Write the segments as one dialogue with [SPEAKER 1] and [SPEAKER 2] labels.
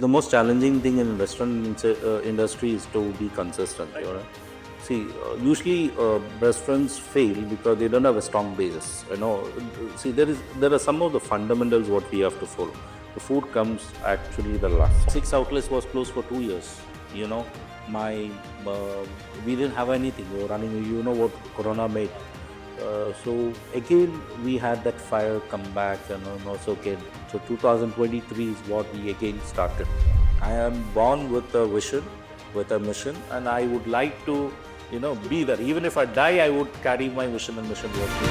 [SPEAKER 1] The most challenging thing in restaurant industry is to be consistent. You know? See, usually restaurants fail because they don't have a strong basis. See, there are some of the fundamentals what we have to follow. The food comes actually the last. 6 outlets was closed for 2 years. You know, my we didn't have anything. We were running. You know what Corona made. So again, we had that fire come back and also again. So 2023 is what we again started. I am born with a vision, with a mission, and I would like to, be there. Even if I die, I would carry my vision and mission with me.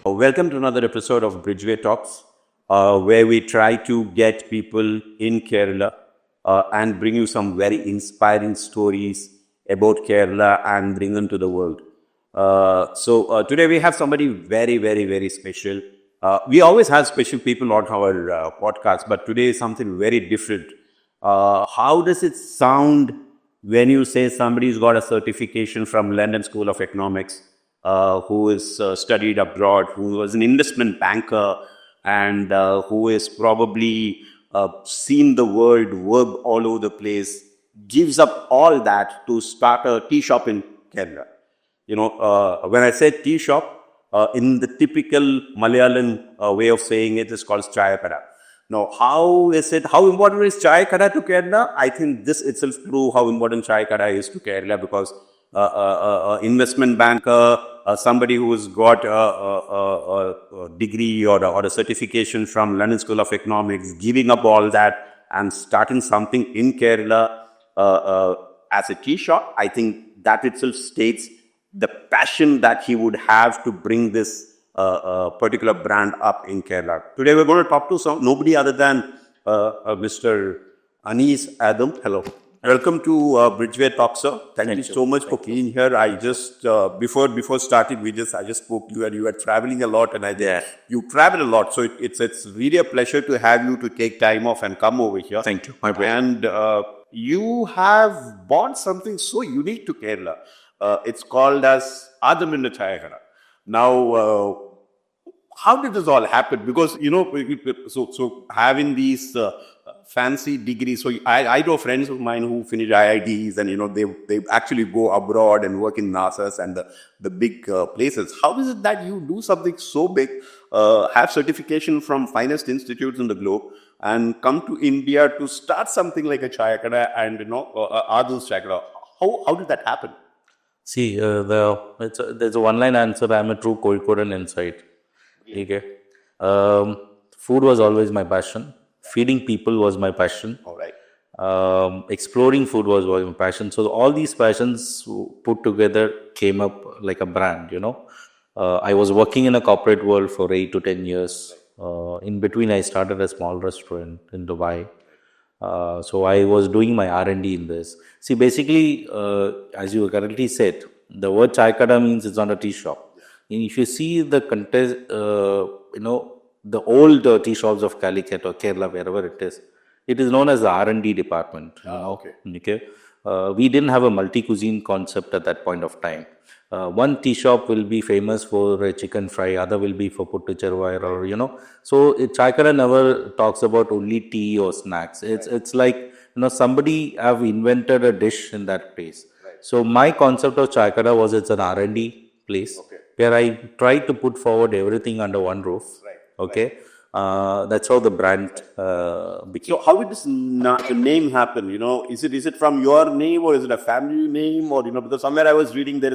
[SPEAKER 2] Welcome to another episode of Bridgeway Talks, where we try to get people in Kerala and bring you some very inspiring stories about Kerala and bring them to the world. So today we have somebody very, very, very special. We always have special people on our podcast, but today is something very different. How does it sound when you say somebody's got a certification from London School of Economics? Who is studied abroad, who was an investment banker, and who is probably seen the world, work all over the place, gives up all that to start a tea shop in Kerala. When I say tea shop, in the typical Malayalam way of saying it is called Chayakada. Now, how important is Chayakada to Kerala? I think this itself proves how important Chayakada is to Kerala, because investment banker, somebody who's got a degree or a certification from London School of Economics, giving up all that and starting something in Kerala as a tea shop, I think that itself states the passion that he would have to bring this particular brand up in Kerala. Today we're going to talk to nobody other than Mr. Aneez Adam. Hello. Welcome to Bridgeway Talk, sir. Thank you so much for being here. I just before starting, I just spoke to you, and you were traveling a lot, and you travel a lot, so it's really a pleasure to have you to take time off and come over here.
[SPEAKER 1] Thank you, my brother.
[SPEAKER 2] And you have bought something so unique to Kerala. It's called as Adaminte Chayakada. Now, how did this all happen? Because so having these fancy degrees. So I know friends of mine who finish IITs, and they actually go abroad and work in NASA's and the big places. How is it that you do something so big, have certification from finest institutes in the globe, and come to India to start something like a Chayakada and Adul's Chayakada? How did that happen?
[SPEAKER 1] See, there's a one-line answer. I'm a true Kozhikodan inside. Okay. Food was always my passion. Feeding people was my passion.
[SPEAKER 2] All right.
[SPEAKER 1] Exploring food was my passion. So all these passions put together came up like a brand. I was working in a corporate world for 8 to 10 years. In between, I started a small restaurant in Dubai. So I was doing my R&D in this. See, basically, as you correctly said, the word Chayakada means it's not a tea shop. And if you see the contest, the old tea shops of Calicut or Kerala, wherever it is known as the R&D department.
[SPEAKER 2] Okay.
[SPEAKER 1] We didn't have a multi-cuisine concept at that point of time. One tea shop will be famous for a chicken fry, other will be for puttu charwai, or So Chayakada never talks about only tea or snacks. It's like somebody have invented a dish in that place.
[SPEAKER 2] Right.
[SPEAKER 1] So my concept of Chayakada was it's an R&D place where I tried to put forward everything under one roof.
[SPEAKER 2] Right.
[SPEAKER 1] Okay. That's how the brand became.
[SPEAKER 2] So how did this name happen? Is it from your name, or is it a family name, or because somewhere I was reading there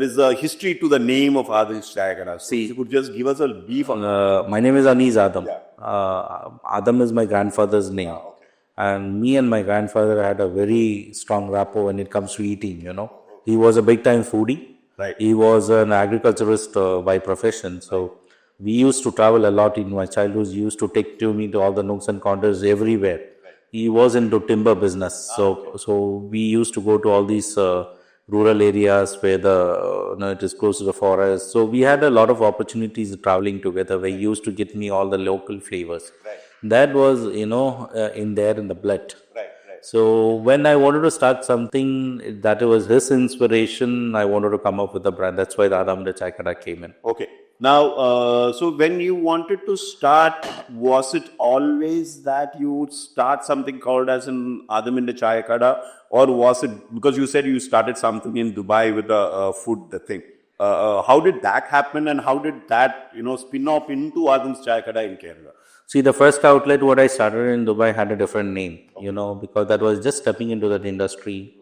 [SPEAKER 2] is a history to the name of Adaminte Chayakada. So you could just give us a brief on
[SPEAKER 1] my name is Aneez Adam.
[SPEAKER 2] Yeah.
[SPEAKER 1] Adam is my grandfather's name.
[SPEAKER 2] Okay.
[SPEAKER 1] And me and my grandfather had a very strong rapport when it comes to eating, He was a big time foodie.
[SPEAKER 2] Right.
[SPEAKER 1] He was an agriculturist by profession. So we used to travel a lot in my childhood. He used to take me to all the nooks and corners everywhere. He was into timber business. So we used to go to all these rural areas where it is close to the forest. So we had a lot of opportunities traveling together where he used to get me all the local flavors. That was, in there in the blood. So when I wanted to start something that was his inspiration, I wanted to come up with a brand. That's why the Adaminte Chayakada came in.
[SPEAKER 2] Okay. Now, so when you wanted to start, was it always that you would start something called as an Adaminte Chayakada, or was it because you said you started something in Dubai with the food, the thing? How did that happen, and how did that spin off into Adaminte Chayakada in Kerala?
[SPEAKER 1] See, the first outlet what I started in Dubai had a different name, because that was just stepping into that industry.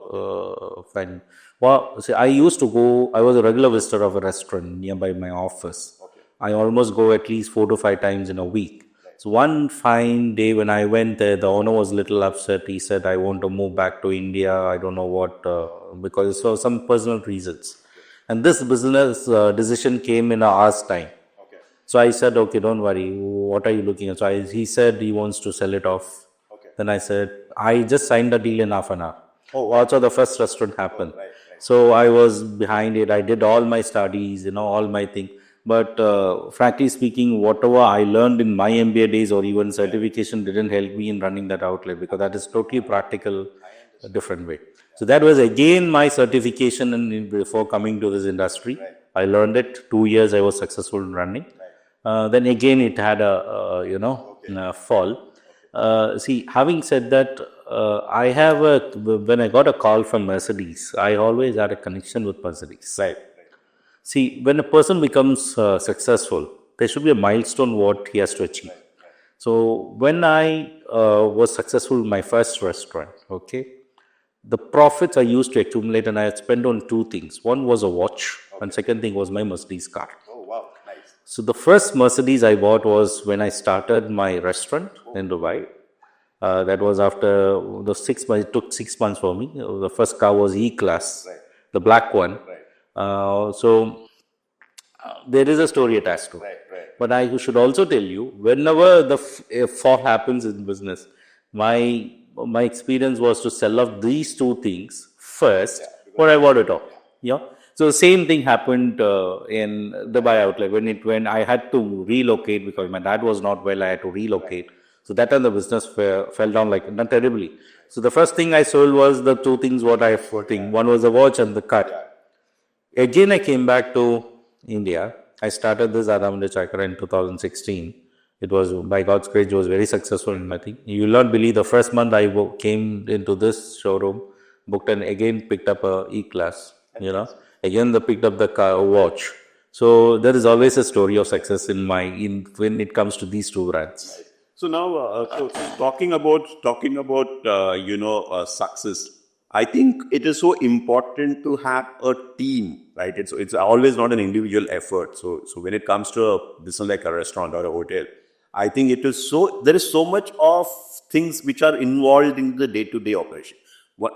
[SPEAKER 1] Fine. Well, see, I was a regular visitor of a restaurant nearby my office. I almost go at least 4 to 5 times in a week. So one fine day when I went there, the owner was a little upset. He said, I want to move back to India. I don't know what, because of some personal reasons. And this business decision came in an hour's time. So I said, okay, don't worry. What are you looking at? So he said he wants to sell it off. Then I said, I just signed the deal in half an hour. Also, the first restaurant happened. So I was behind it. I did all my studies, all my things. But frankly speaking, whatever I learned in my MBA days or even certification didn't help me in running that outlet, because that is totally practical, a different way. So that was again my certification before coming to this industry. I learned it. 2 years I was successful in running. Then again it had a fall. See, having said that, when I got a call from Mercedes, I always had a connection with Mercedes.
[SPEAKER 2] Right.
[SPEAKER 1] See, when a person becomes successful, there should be a milestone what he has to achieve. So when I was successful in my first restaurant, the profits I used to accumulate, and I had spent on 2 things. One was a watch, and second thing was my Mercedes car.
[SPEAKER 2] Oh, wow. Nice.
[SPEAKER 1] So the first Mercedes I bought was when I started my restaurant in Dubai. That was after the 6 months. It took 6 months for me. The first car was E-Class, the black one. So there is a story attached to it. But I should also tell you, whenever the fall happens in business, my experience was to sell off these 2 things first, what I bought it off. So same thing happened in Dubai outlet when I had to relocate because my dad was not well. I had to relocate. So that time the business fell down not terribly. So the first thing I sold was the 2 things what I think. One was the watch and the car. Again, I came back to India. I started this Adaminte Chayakada in 2016. It was, by God's grace, it was very successful in my thing. You will not believe the first month I came into this showroom, booked and again picked up a E-Class, Again, they picked up the car, watch. So there is always a story of success when it comes to these 2 brands.
[SPEAKER 2] So now, talking about success, I think it is so important to have a team, right? It's always not an individual effort. So when it comes to a business like a restaurant or a hotel, I think there is so much of things which are involved in the day-to-day operation.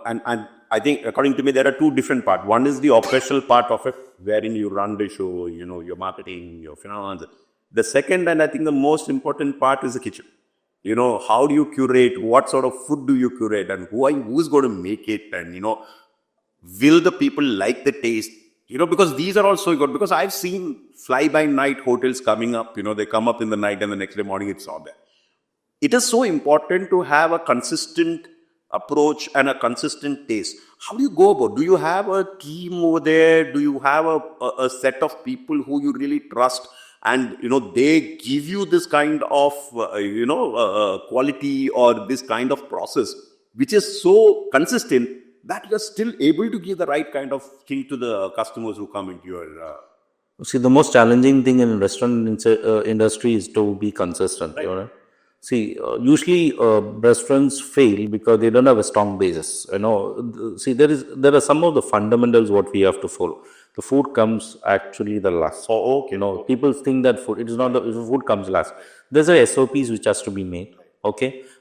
[SPEAKER 2] And I think, according to me, there are 2 different parts. One is the operational part of it, wherein you run the show, your marketing, your finance. The second, and I think the most important part, is the kitchen. How do you curate? What sort of food do you curate? And who's going to make it? And, will the people like the taste? Because these are also good. Because I've seen fly-by-night hotels coming up. They come up in the night and the next day morning it's all there. It is so important to have a consistent approach and a consistent taste. How do you go about? Do you have a team over there? Do you have a set of people who you really trust? And, they give you this kind of, quality or this kind of process, which is so consistent that you're still able to give the right kind of thing to the customers who come into your...
[SPEAKER 1] See, the most challenging thing in restaurant industry is to be consistent.
[SPEAKER 2] Right.
[SPEAKER 1] See, usually restaurants fail because they don't have a strong basis. See, there are some of the fundamentals what we have to follow. The food comes actually the last.
[SPEAKER 2] Oh, okay.
[SPEAKER 1] People think that food, it is not the food comes last. There's a SOPs which has to be made.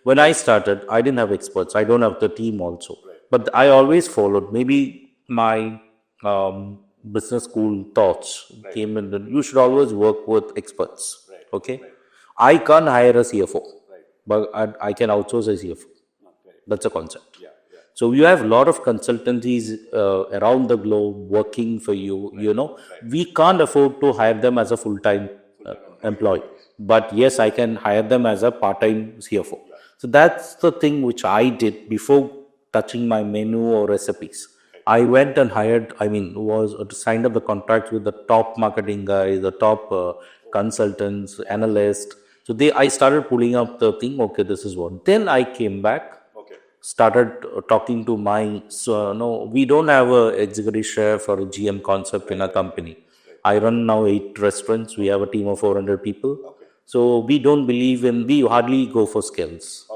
[SPEAKER 1] When I started, I didn't have experts. I don't have the team also. But I always followed. Maybe my business school thoughts came in that you should always work with experts. I can't hire a CFO, but I can outsource a CFO. That's a concept. So you have a lot of consultancies around the globe working for you. We can't afford to hire them as a full-time employee, but yes, I can hire them as a part-time CFO. So that's the thing which I did before touching my menu or recipes. I went and hired, was signed up the contract with the top marketing guys, the top consultants, analysts. So I started pulling up the thing. Okay, this is what. Then I came back, started talking to my. So no, we don't have a executive chef or a GM concept in our company. I run now 8 restaurants. We have a team of 400 people. So we don't believe in. We hardly go for skills.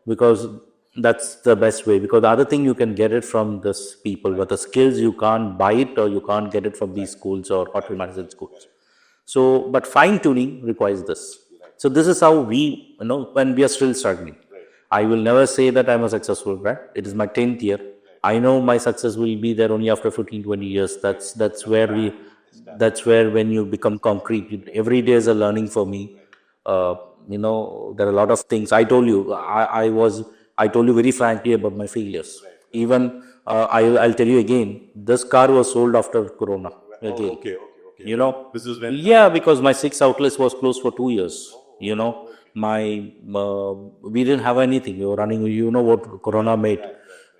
[SPEAKER 1] Because that's the best way, because the other thing you can get it from this people, but the skills you can't buy it or you can't get it from these schools or hotel management schools. So but fine tuning requires this. So this is how we, when we are still struggling. I will never say that I'm a successful brand. It is my 10th year. I know my success will be there only after 15-20 years. That's where when you become concrete, every day is a learning for me. There are a lot of things. I told you, I told you very frankly about my failures. Even I'll tell you again, this car was sold after Corona. Again.
[SPEAKER 2] Okay.
[SPEAKER 1] This is when. Yeah, because my 6 outlets was closed for 2 years. My we didn't have anything. We were running. What Corona made.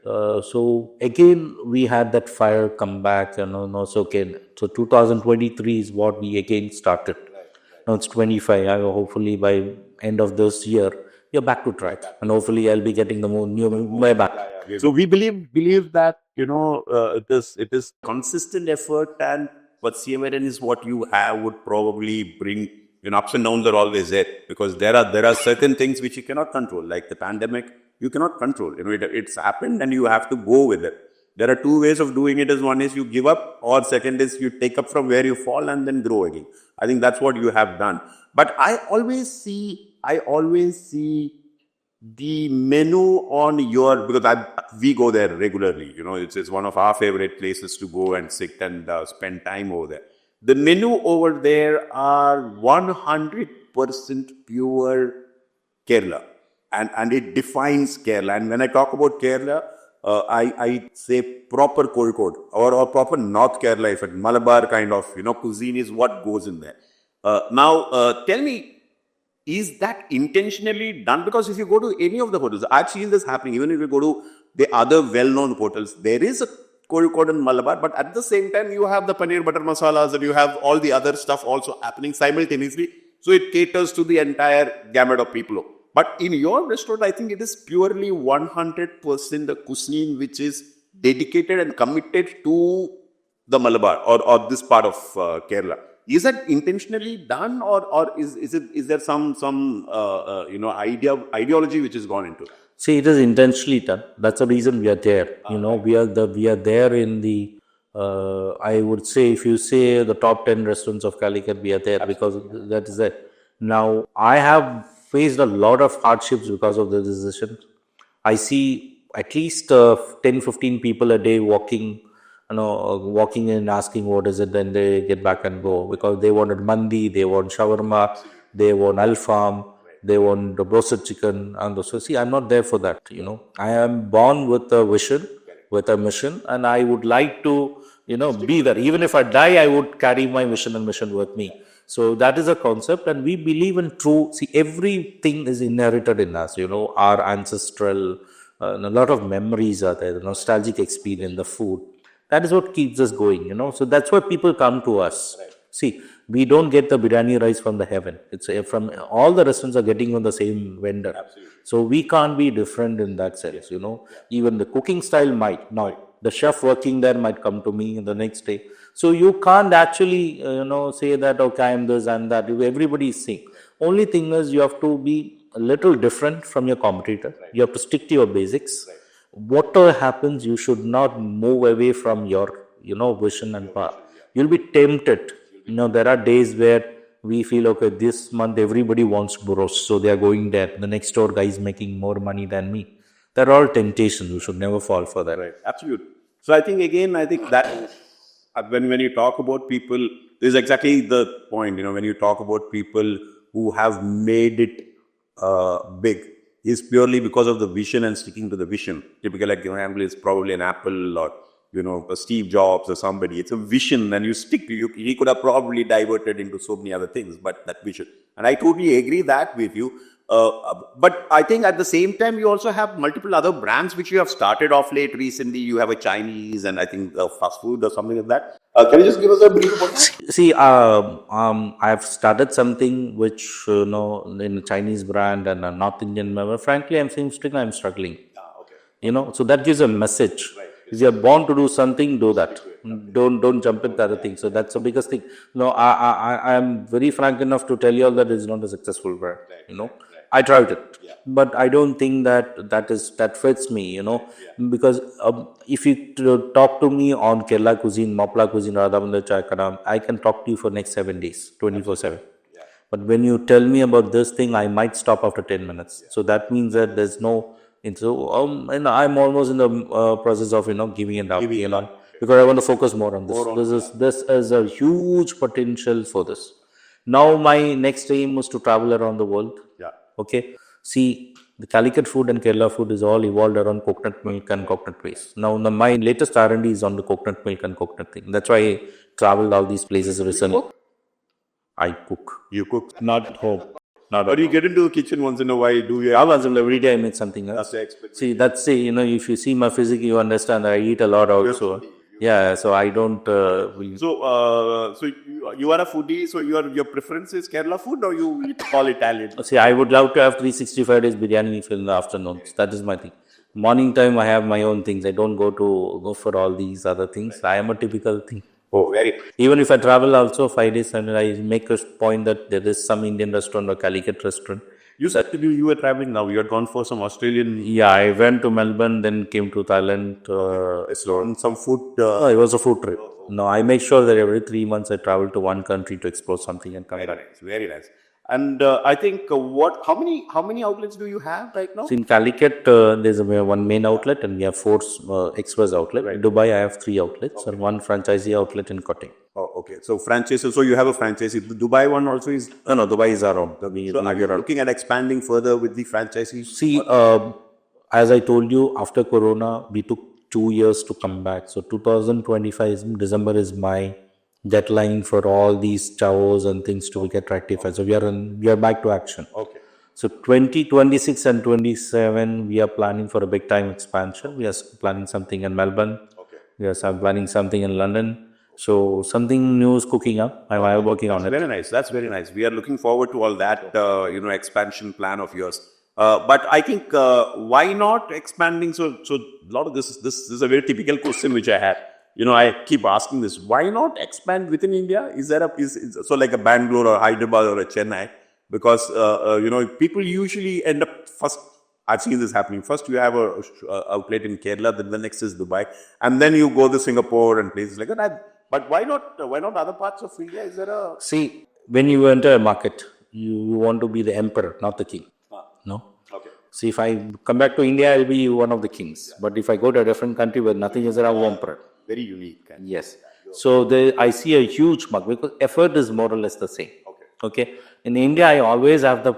[SPEAKER 1] So again, we had that fire come back. No, it's okay. So 2023 is what we again started. Now it's 25. Hopefully by end of this year, you're back to track, and hopefully I'll be getting the more new way back.
[SPEAKER 2] So we believe that it is consistent effort, and perseverance is what you have would probably bring. Ups and downs are always there, because there are certain things which you cannot control, like the pandemic. You cannot control. It's happened, and you have to go with it. There are two ways of doing it. Is one is you give up, or second is you take up from where you fall and then grow again. I think that's what you have done. But I always see the menu on your, because we go there regularly. It's one of our favorite places to go and sit and spend time over there. The menu over there are 100% pure Kerala, and it defines Kerala. And when I talk about Kerala, I say proper Kozhikode or proper North Kerala, if Malabar kind of cuisine is what goes in there. Now, tell me, is that intentionally done? Because if you go to any of the hotels, I've seen this happening. Even if you go to the other well-known hotels, there is a Kozhikode and Malabar, but at the same time, you have the paneer butter masalas and you have all the other stuff also happening simultaneously. So it caters to the entire gamut of people. But in your restaurant, I think it is purely 100% the cuisine which is dedicated and committed to the Malabar or this part of Kerala. Is that intentionally done, or is there some ideology which has gone into it?
[SPEAKER 1] See, it is intentionally done. That's the reason we are there. We are there in the. I would say, if you say the top 10 restaurants of Calicut, we are there. Absolutely. Because that is it. Now, I have faced a lot of hardships because of the decision. I see at least 10-15 people a day walking in and asking what is it, then they get back and go, because they wanted mandi, they want shawarma, they want alfam, they want the roasted chicken. And so, see, I'm not there for that. I am born with a vision, with a mission, and I would like to, be there. Even if I die, I would carry my vision and mission with me. So that is a concept, and we believe in true. See, everything is inherited in us. Our ancestral, a lot of memories are there. The nostalgic experience, the food. That is what keeps us going. So that's why people come to us. Right. See, we don't get the biryani rice from the heaven. It's from all the restaurants are getting from the same vendor. Absolutely. So we can't be different in that sense. Yeah. Even the cooking style might. Now, the chef working there might come to me the next day. So you can't actually, say that, okay, I'm this and that. Everybody is saying. Only thing is you have to be a little different from your competitor. Right. You have to stick to your basics. Right. Whatever happens, you should not move away from your, vision and path. You'll be tempted. There are days where we feel, okay, this month everybody wants burros, so they are going there. The next door guy is making more money than me. They're all temptations. You should never fall for that.
[SPEAKER 2] Right. Absolutely. So I think that when you talk about people, this is exactly the point. When you talk about people who have made it big, is purely because of the vision and sticking to the vision. Typical like example is probably an Apple or a Steve Jobs or somebody. It's a vision, and you stick to you. He could have probably diverted into so many other things, but that vision. And I totally agree that with you. But I think at the same time, you also have multiple other brands which you have started off late recently. You have a Chinese and I think fast food or something like that. Can you just give us a brief about that?
[SPEAKER 1] See, I've started something which in a Chinese brand and a North Indian member. Frankly, I'm struggling. So that gives a message. If you're born to do something, do that. Don't jump into the other thing. So that's the biggest thing. I am very frank enough to tell you all that it's not a successful brand. I tried it, but I don't think that fits me. Because if you talk to me on Kerala cuisine, Mapla cuisine, or Adaminte, Chayakada, I can talk to you for next 7 days, 24/7. But when you tell me about this thing, I might stop after 10 minutes. So that means that there's no. And I'm almost in the process of giving it up, because I want to focus more on this. This is a huge potential for this. Now my next aim was to travel around the world. Okay. See, the Calicut food and Kerala food is all evolved around coconut milk and coconut paste. Now my latest R&D is on the coconut milk and coconut thing. That's why I traveled all these places recently. I cook.
[SPEAKER 2] You cook?
[SPEAKER 1] Not at home.
[SPEAKER 2] Or you get into the kitchen once in a while, do you?
[SPEAKER 1] Every day I make something else. See, if you see my physique, you understand that I eat a lot also. Yeah, so I don't.
[SPEAKER 2] So you are a foodie. So your preference is Kerala food, or you eat all Italian?
[SPEAKER 1] See, I would love to have 365 days biryani in the afternoons. That is my thing. Morning time, I have my own things. I don't go for all these other things. I am a typical thing.
[SPEAKER 2] Oh, very.
[SPEAKER 1] Even if I travel also 5 days, and I make a point that there is some Indian restaurant or Calicut restaurant.
[SPEAKER 2] You said you were traveling now. You had gone for some Australian.
[SPEAKER 1] Yeah, I went to Melbourne, then came to Thailand.
[SPEAKER 2] Exploring some food.
[SPEAKER 1] It was a food trip. No, I make sure that every 3 months I travel to one country to explore something and come back.
[SPEAKER 2] Nice, very nice. And I think how many outlets do you have right now?
[SPEAKER 1] So in Calicut, there's one main outlet, and we have 4 express outlets. In Dubai, I have 3 outlets, and 1 franchisee outlet in Kotte.
[SPEAKER 2] Oh, okay. So franchise. So you have a franchisee. The Dubai one also is.
[SPEAKER 1] No, Dubai is our own.
[SPEAKER 2] So are you looking at expanding further with the franchisees?
[SPEAKER 1] See, as I told you, after Corona, we took 2 years to come back. So 2025 December is my deadline for all these chows and things to get rectified. So we are back to action.
[SPEAKER 2] Okay.
[SPEAKER 1] So 2026 and 27, we are planning for a big time expansion. We are planning something in Melbourne.
[SPEAKER 2] Okay.
[SPEAKER 1] We are planning something in London. So something new is cooking up. I'm working on it.
[SPEAKER 2] Very nice. That's very nice. We are looking forward to all that, expansion plan of yours. But I think why not expanding? So a lot of this is a very typical question which I had. I keep asking this. Why not expand within India? Is there so like a Bangalore or Hyderabad or a Chennai? Because people usually end up first. I've seen this happening. First, you have a outlet in Kerala, then the next is Dubai, and then you go to Singapore and places like that. But why not? Why not other parts of India? Is there a
[SPEAKER 1] See, when you enter a market, you want to be the emperor, not the king. No.
[SPEAKER 2] Okay.
[SPEAKER 1] See, if I come back to India, I'll be one of the kings. But if I go to a different country where nothing is there, I'm emperor.
[SPEAKER 2] Very unique.
[SPEAKER 1] Yes. So I see a huge mark because effort is more or less the same. Okay. In India, I always have the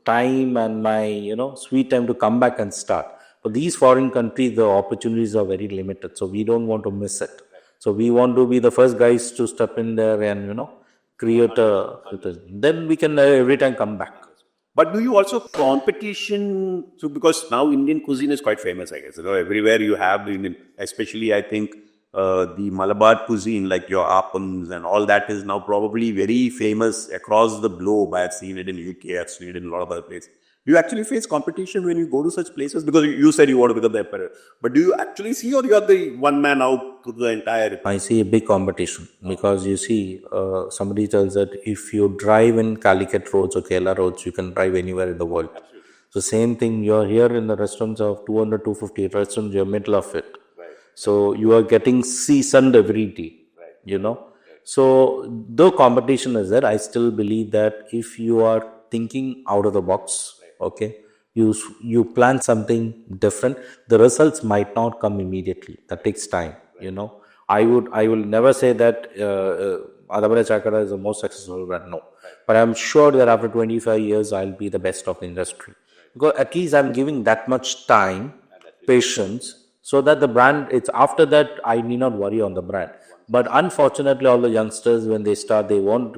[SPEAKER 1] time and my sweet time to come back and start. But these foreign countries, the opportunities are very limited. So we don't want to miss it. So we want to be the first guys to step in there and create then we can every time come back.
[SPEAKER 2] But do you also competition? So because now Indian cuisine is quite famous, I guess. Everywhere you have the Indian, especially I think the Malabar cuisine, like your appams and all that, is now probably very famous across the globe. I have seen it in UK, I've seen it in a lot of other places. Do you actually face competition when you go to such places? Because you said you want to become the emperor. But do you actually see, or you are the one man out to the entire?
[SPEAKER 1] I see a big competition because you see, somebody tells that if you drive in Calicut roads or Kerala roads, you can drive anywhere in the world.
[SPEAKER 2] Absolutely.
[SPEAKER 1] So same thing, you're here in the restaurants of 200, 250 restaurants, you're middle of it.
[SPEAKER 2] Right.
[SPEAKER 1] So you are getting seasoned every day,
[SPEAKER 2] Right.
[SPEAKER 1] So though competition is there, I still believe that if you are thinking out of the box, okay, you plan something different, the results might not come immediately. That takes time. I will never say that Adaminte Chayakada is the most successful brand. No, but I'm sure that after 25 years I'll be the best of the industry. because at least I'm giving that much time, patience, so that the brand, it's after that I need not worry on the brand. But unfortunately, all the youngsters, when they start, they want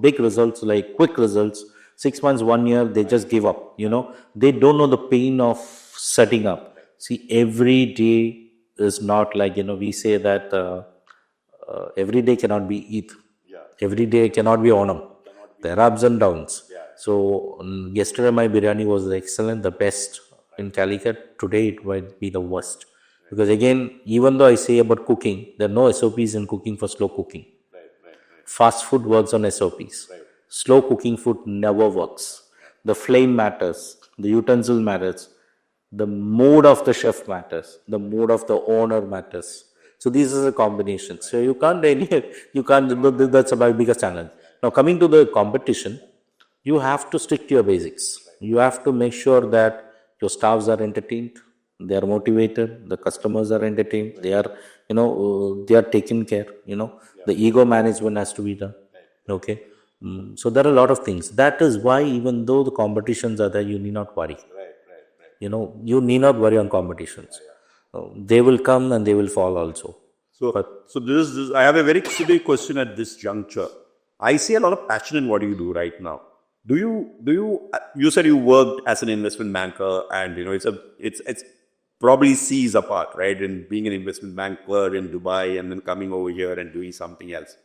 [SPEAKER 1] big results, like quick results, 6 months, 1 year, they just give up, they don't know the pain of setting up. See, every day is not like, we say that every day cannot be Eid. Every day cannot be Onam. There are ups and downs. So yesterday my biryani was excellent, the best in Calicut. Today it might be the worst. Because again, even though I say about cooking, there are no SOPs in cooking for slow cooking. Fast food works on SOPs. Slow cooking food never works. The flame matters, the utensil matters, the mood of the chef matters, the mood of the owner matters. So these are the combinations. So you can't that's my biggest challenge. Now coming to the competition, you have to stick to your basics. You have to make sure that your staffs are entertained, they are motivated, the customers are entertained, they are, they are taken care, the ego management has to be done. Okay. So there are a lot of things. That is why even though the competitions are there, you need not worry. You need not worry on competitions. They will come and they will fall also.
[SPEAKER 2] So this is, I have a very specific question at this juncture. I see a lot of passion in what you do right now. You said you worked as an investment banker, and it's probably seas apart, right? In being an investment banker in Dubai and then coming over here and doing something else.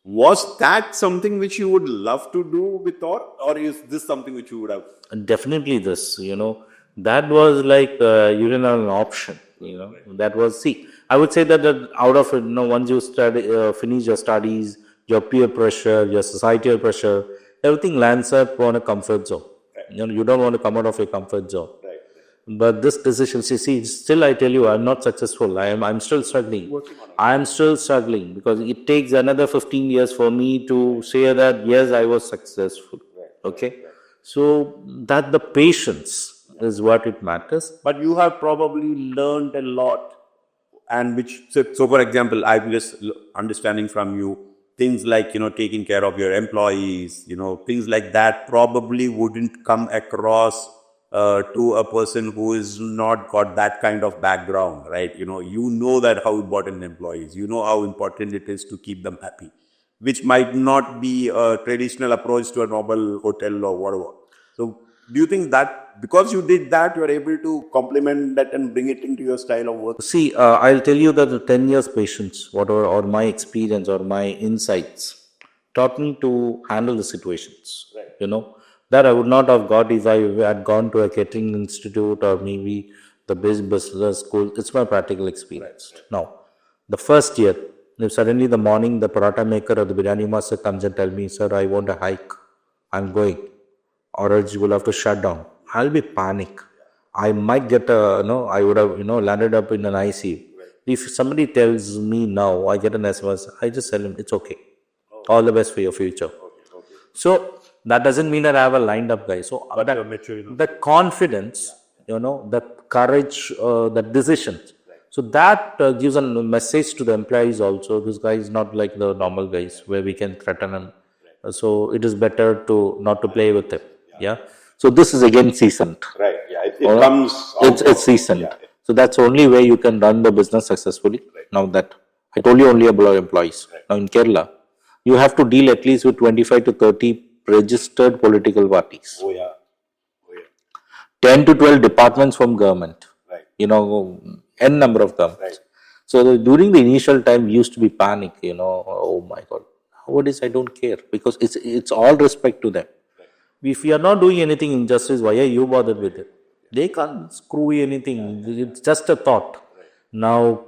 [SPEAKER 2] Was that something which you would love to do with, or is this something which you would have?
[SPEAKER 1] Definitely this, that was like, you didn't have an option, that was, see, I would say that out of it, once you finish your studies, your peer pressure, your societal pressure, everything lands up on a comfort zone. You don't want to come out of your comfort zone. But this decision, see, still I tell you, I'm not successful. I'm still struggling. I'm still struggling because it takes another 15 years for me to say that, yes, I was successful. Okay. So that the patience is what it matters.
[SPEAKER 2] But you have probably learned a lot. And so for example, I'm just understanding from you, things like, taking care of your employees, things like that probably wouldn't come across to a person who is not got that kind of background, right? That how important employees, how important it is to keep them happy, which might not be a traditional approach to a normal hotel or whatever. So do you think that because you did that, you are able to complement that and bring it into your style of work?
[SPEAKER 1] See, I'll tell you that the 10 years patience, whatever, or my experience or my insights taught me to handle the situations, that I would not have got if I had gone to a catering institute or maybe the business school. It's my practical experience. Now, the first year, if suddenly the morning the paratha maker or the biryani master comes and tell me, sir, I want a hike, I'm going, or else you will have to shut down, I'll be panic. I might get I would have, landed up in an ICU. If somebody tells me now, I get an SMS, I just tell him, it's okay. All the best for your future. So, that doesn't mean that I have a lined up guy. So, the confidence, the courage, the decisions. So, that gives a message to the employees also. This guy is not like the normal guys where we can threaten him. So, it is better to not to play with him. Yeah. So, this is again seasoned.
[SPEAKER 2] Right. Yeah. It comes.
[SPEAKER 1] It's seasoned. Yeah. So, that's the only way you can run the business successfully. Now that I told you only about employees. Now, in Kerala, you have to deal at least with 25 to 30 registered political parties. 10 to 12 departments from government. N number of governments. So during the initial time, we used to be panic, oh my God, what is, I don't care, because it's all respect to them. If we are not doing anything injustice, why are you bothered with it? They can't screw anything. It's just a thought. Now,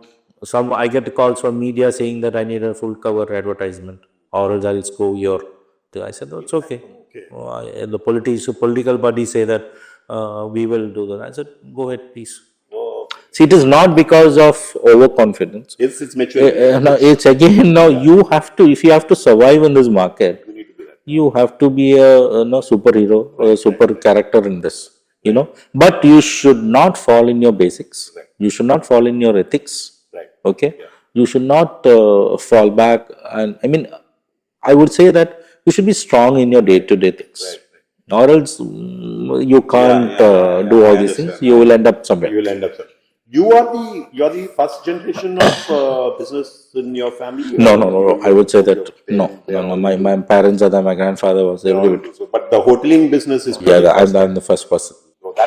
[SPEAKER 1] I get calls from media saying that I need a full cover advertisement or else I'll go here. I said, oh, it's okay. The political parties say that we will do that. I said, go ahead, please. See, it is not because of overconfidence.
[SPEAKER 2] It's maturity.
[SPEAKER 1] It's again, now you have to, if you have to survive in this market, you have to be a superhero, a super character in this, But you should not fall in your basics. You should not fall in your ethics. Okay? You should not fall back. And I mean, I would say that you should be strong in your day-to-day things. or else you can't do all these things. You will end up somewhere.
[SPEAKER 2] You will end up. You're the first generation of business in your family.
[SPEAKER 1] No, no, no, no. I would say that no, no, no. My parents are there. My grandfather was there.
[SPEAKER 2] But the hoteling business is
[SPEAKER 1] Yeah, I'm the first person.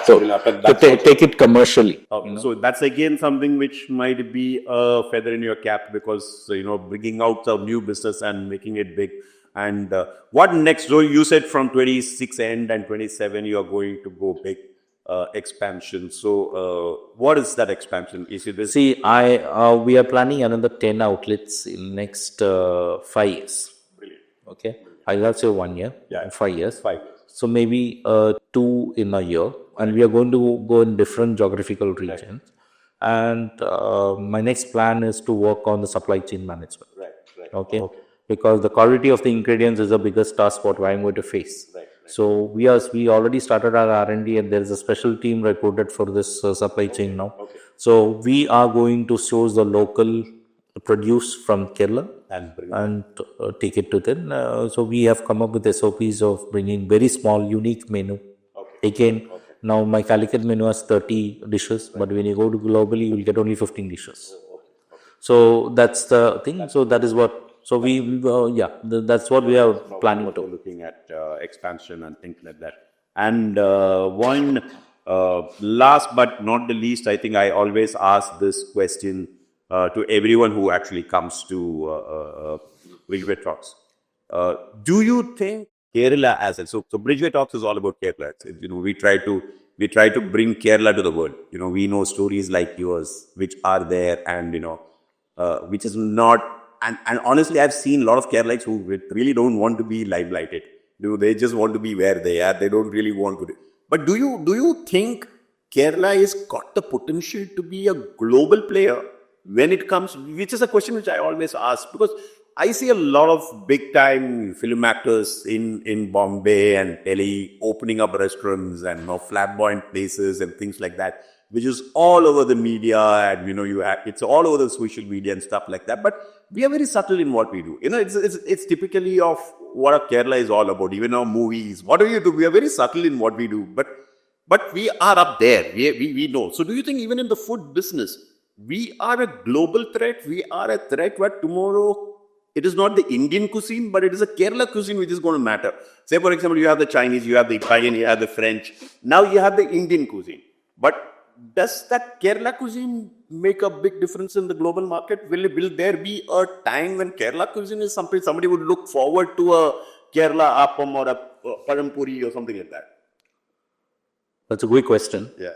[SPEAKER 2] so
[SPEAKER 1] To take it commercially.
[SPEAKER 2] So that's again something which might be a feather in your cap, because bringing out a new business and making it big. And what next? So you said from 26 end and 27 you are going to go big expansion. So what is that expansion? Is it this?
[SPEAKER 1] See, we are planning another 10 outlets in next 5 years.
[SPEAKER 2] Brilliant.
[SPEAKER 1] Okay, I'll say 1 year.
[SPEAKER 2] Yeah.
[SPEAKER 1] 5 years.
[SPEAKER 2] 5 years.
[SPEAKER 1] So maybe 2 in a year, and we are going to go in different geographical regions. And my next plan is to work on the supply chain management.
[SPEAKER 2] Right.
[SPEAKER 1] Okay. Because the quality of the ingredients is the biggest task what I'm going to face. So we already started our R&D, and there is a special team recruited for this supply chain now. So we are going to source the local produce from Kerala and take it to them. So we have come up with SOPs of bringing very small, unique menu. Again, now my Calicut menu has 30 dishes, but when you go to globally, you will get only 15 dishes. So that's the thing. So that is what. So that's what we are planning to.
[SPEAKER 2] Looking at expansion and things like that. And one last but not the least, I think I always ask this question to everyone who actually comes to Bridgeway Talks. Do you think Kerala as so Bridgeway Talks is all about Kerala. We try to bring Kerala to the world. We know stories like yours which are there, and which is not. And honestly, I've seen a lot of Keralites who really don't want to be limelighted. They just want to be where they are. They don't really want to. But do you think Kerala has got the potential to be a global player when it comes? Which is a question which I always ask, because I see a lot of big time film actors in Bombay and Delhi opening up restaurants and flamboyant places and things like that, which is all over the media, and it's all over the social media and stuff like that. But we are very subtle in what we do. It's typically of what Kerala is all about. Even our movies, what do you do? We are very subtle in what we do, but we are up there. We know. So do you think even in the food business, we are a global threat? We are a threat where tomorrow it is not the Indian cuisine, but it is a Kerala cuisine which is going to matter. Say, for example, you have the Chinese, you have the Italian, you have the French. Now you have the Indian cuisine. But does that Kerala cuisine make a big difference in the global market? Will there be a time when Kerala cuisine is something somebody would look forward to, a Kerala appam or a parampuri or something like that?
[SPEAKER 1] That's a good question.
[SPEAKER 2] Yeah.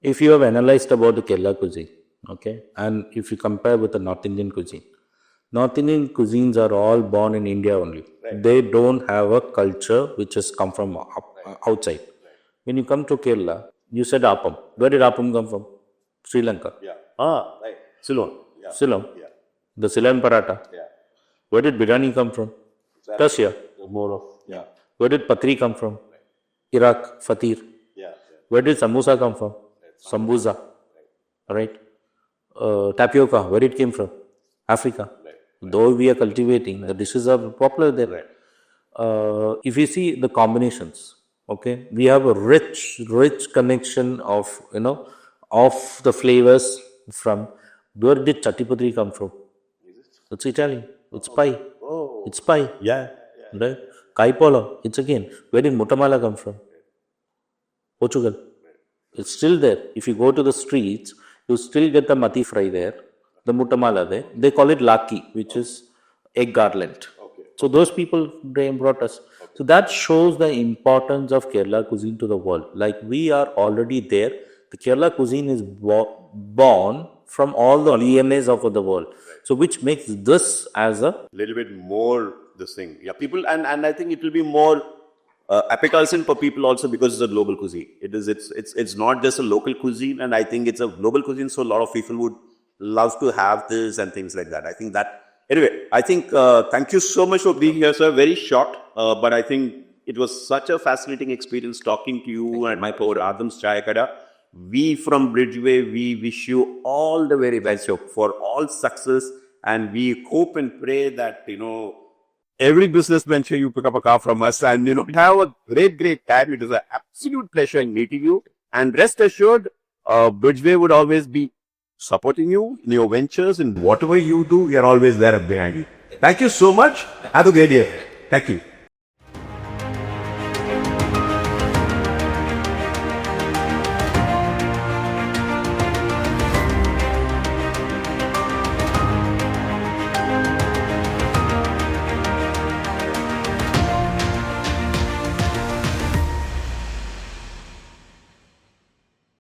[SPEAKER 1] If you have analyzed about the Kerala cuisine, okay, and if you compare with the North Indian cuisine, North Indian cuisines are all born in India only. They don't have a culture which has come from outside. When you come to Kerala, you said appam. Where did appam come from? Sri Lanka. Ceylon. Ceylon. The Ceylon paratha. Where did biryani come from? Russia. Where did patri come from? Iraq. Fatir. Where did samosa come from? Sambusa. Right. Tapioca. Where it came from? Africa. Though we are cultivating, the dishes are popular there. If you see the combinations, okay, we have a rich connection of of the flavors from. Where did Chattipatri come from? It's Italian. It's pie. It's pie.
[SPEAKER 2] Yeah.
[SPEAKER 1] Right. Kaipolo. It's again. Where did Mutamala come from? Portugal. It's still there. If you go to the streets, you still get the mati fry there. The mutamala there. They call it laki, which is egg garland. So those people brought us. So that shows the importance of Kerala cuisine to the world. Like we are already there. The Kerala cuisine is born from all the DNAs of the world. So which makes this as a
[SPEAKER 2] little bit more this thing. Yeah, people, and I think it will be more appetizing for people also, because it's a global cuisine. It's not just a local cuisine, and I think it's a global cuisine. So a lot of people would love to have this and things like that. I think that, anyway, I think, thank you so much for being here, sir. Very short, but I think it was such a fascinating experience talking to you and my poor Adam's Chayakada. We from Bridgeway, we wish you all the very best for all success, and we hope and pray that, every business venture you pick up a car from us, and have a great time. It is an absolute pleasure in meeting you, and rest assured, Bridgeway would always be supporting you in your ventures, in whatever you do. We are always there behind you. Thank you so much. Have a great day. Thank you.